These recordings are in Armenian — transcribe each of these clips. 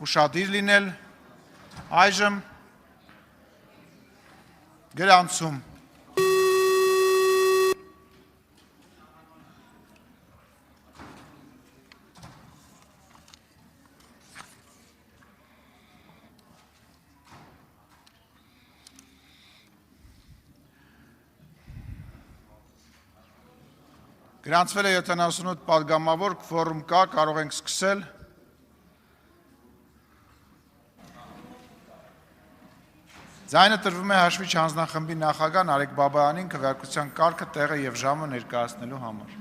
ուշադիր լինել, այժմ գրանցում։ Գրանցվել է 78 պատգամավոր, քվորում կա, կարող ենք սկսել։ Ձայնը տրվում է հաշվիչ հանձնախմբի նախագահ Նարեկ Բաբայանին քվեարկության կարգը, տեղը և ժամը ներկայացնելու համար։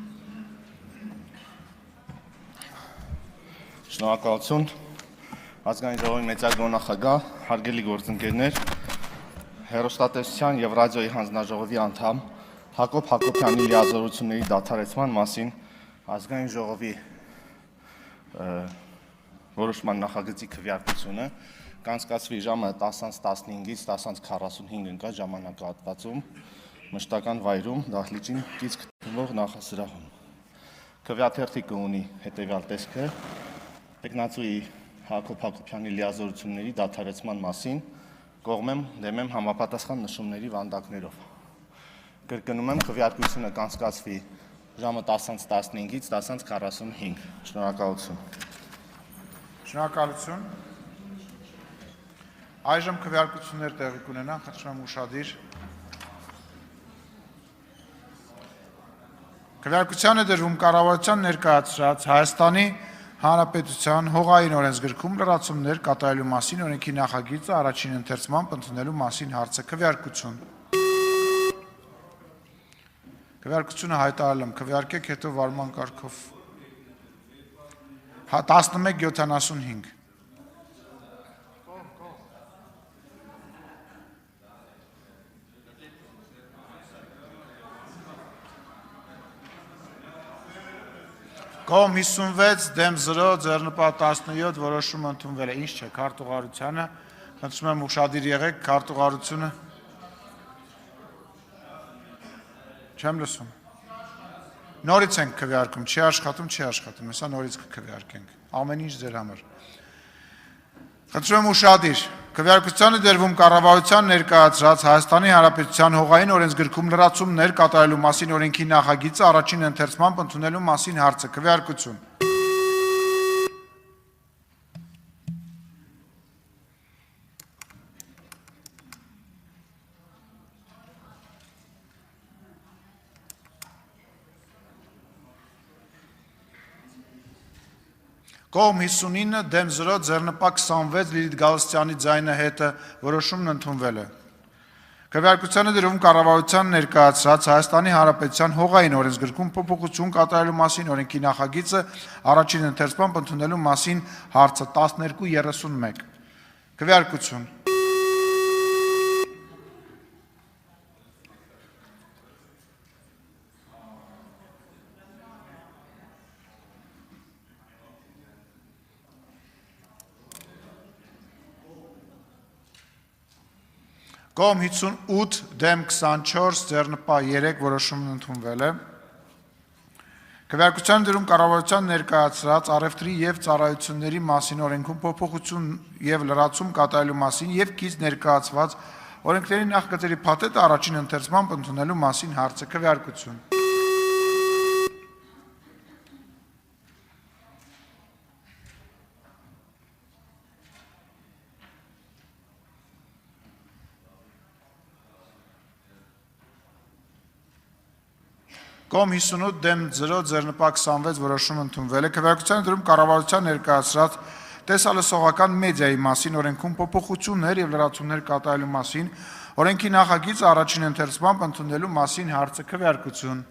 Շնորհակալություն, Ազգային ժողովի մեծարգո նախագահ, հարգելի գործընկերներ, հեռուստատեսության և ռադիոյի հանձնաժողովի անդամ Հակոբ Հակոբյանի լիազորությունների դադարեցման մասին Ազգային ժողովի որոշման նախագծի քվեարկությունը կանցկացվի ժամը 10:15-ից 10:45 ընկած ժամանակահատվածում մշտական վայրում դահլիճին կից գտնվող նախասրահում։ Քվեաթերթիկը ունի հետևյալ տեսքը. Տեխնացուի Հակոբ Հակոբյանի լիազորությունների դադարեցման մասին կողմ եմ դեմ եմ համապատասխան նշումների վանդակներով։ Կրկնում եմ, քվեարկությունը կանցկացվի ժամը 10:15-ից 10:45։ Շնորհակալություն։ Շնորհակալություն։ Այժմ քվեարկություններ տեղի կունենան, խնդրում եմ ուշադիր։ Քվեարկության է դրվում կառավարության ներկայացրած Հայաստանի Հանրապետության հողային օրենսգրքում լրացումներ կատարելու մասին օրենքի նախագիծը առաջին ընթերցմամբ ընդունելու մասին հարցը քվեարկություն։ Քվեարկությունը հայտարարել եմ, քվեարկեք հետո վարման կարգով։ 11:75։ Կողմ 56, դեմ 0, ձեռնպատ 17, որոշումը ընդունվել է։ Ինչ չէ, քարտուղարությանը, խնդրում եմ ուշադիր եղեք, քարտուղարությունը չեմ լսում։ Նորից ենք քվեարկում, չի աշխատում, հեսա նորից կքվեարկենք, ամեն ինչ ձեր համար։ Խնդրում եմ ուշադիր, քվեարկությանը դրվում կառավարության ներկայացրած Հայաստանի Հանրապետության հողային օրենսգրքում լրացումներ կատարելու մասին օրենքի նախագիծը առաջին ընթերցմամբ ընդունելու մասին հարցը քվեարկություն։ Կողմ 59, դեմ 0, ձեռնպատ 26, Լիլիթ Գալստյանի ձայնը հետը որոշումն ընդունվել է։ Քվեարկությանը դրվում կառավարության ներկայացրած Հայաստանի Հանրապետության հողային օրենսգրքում փոփոխություն կատարելու մասին օրենքի նախագիծը առաջին ընթերցմամբ ընդունելու մասին հարցը 12:31։ Քվեարկություն։ Կողմ 58, դեմ 24, ձեռնպա 3, որոշումն ընդունվել է։ Քվեարկության դրում կառավարության ներկայացրած առևտրի և ծառայությունների մասին օրենքում փոփոխություն և լրացում կատարելու մասին և կից ներկայացված օրենքների նախագծերի փաթեթը առաջին ընթերցմամբ ընդունելու մասին հարցը քվեարկություն։ Կողմ 58, դեմ 0, ձեռնպատ 26, որոշումը ընդունվել է։ Քվեարկության դրում կառավարության ներկայացրած տեսալսողական մեդիայի մասին օրենքում փոփոխություններ և լրացումներ կատարելու մասին օրենքի նախագիծը առաջին ընթերցմամբ ընդունելու մասին հարցը քվեարկություն։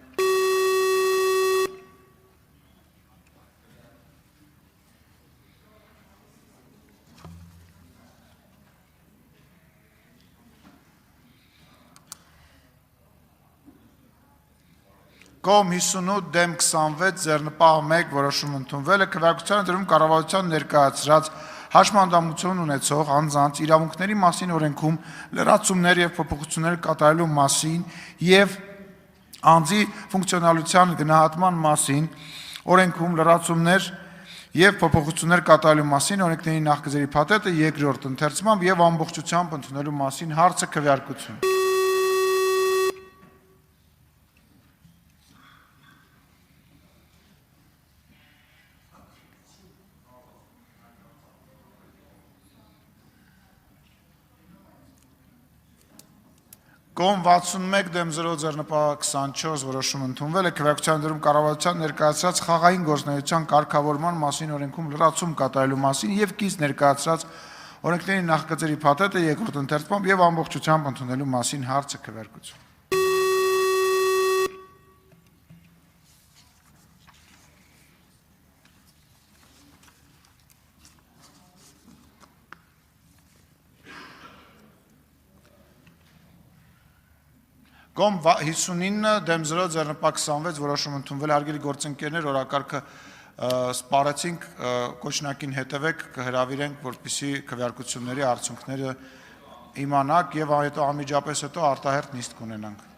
Կողմ 58, դեմ 26, ձեռնպահ 1, որոշում ընդունվել է։ Քվեարկությանը դրում կառավարության ներկայացրած հաշմանդամություն ունեցող անձանց իրավունքների մասին օրենքում լրացումներ և փոփոխություններ կատարելու մասին և անձի ֆունկցիոնալության գնահատման մասին օրենքում լրացումներ եւ փոփոխություններ կատարելու մասին օրենքների նախագծերի փաթեթը երկրորդ ընթերցմամբ եւ ամբողջությամբ ընդունելու մասին հարցը քվեարկություն։ Կողմ 61 դեմ 0 ձեռնպահ 24 որոշում ընդունվել է քվեարկության դրում կառավարության ներկայացրած խաղային գործունեության կարգավորման մասին օրենքում լրացում կատարելու մասին եւ կից ներկայացրած օրենքների նախագծերի փաթեթը երկրորդ ընթերցմամբ եւ ամբողջությամբ ընդունելու մասին հարցը քվեարկություն։ Կողմ 59 դեմ 0 ձեռնպահ 26 որոշում ընդունվել հարգելի գործընկերներ օրակարգը սպառեցինք կոչնակին հետևեք կհրավիրենք որպեսզի քվեարկությունների արդյունքները իմանաք եւ հետո անմիջապես հետո արտահերթ նիստ կունենանք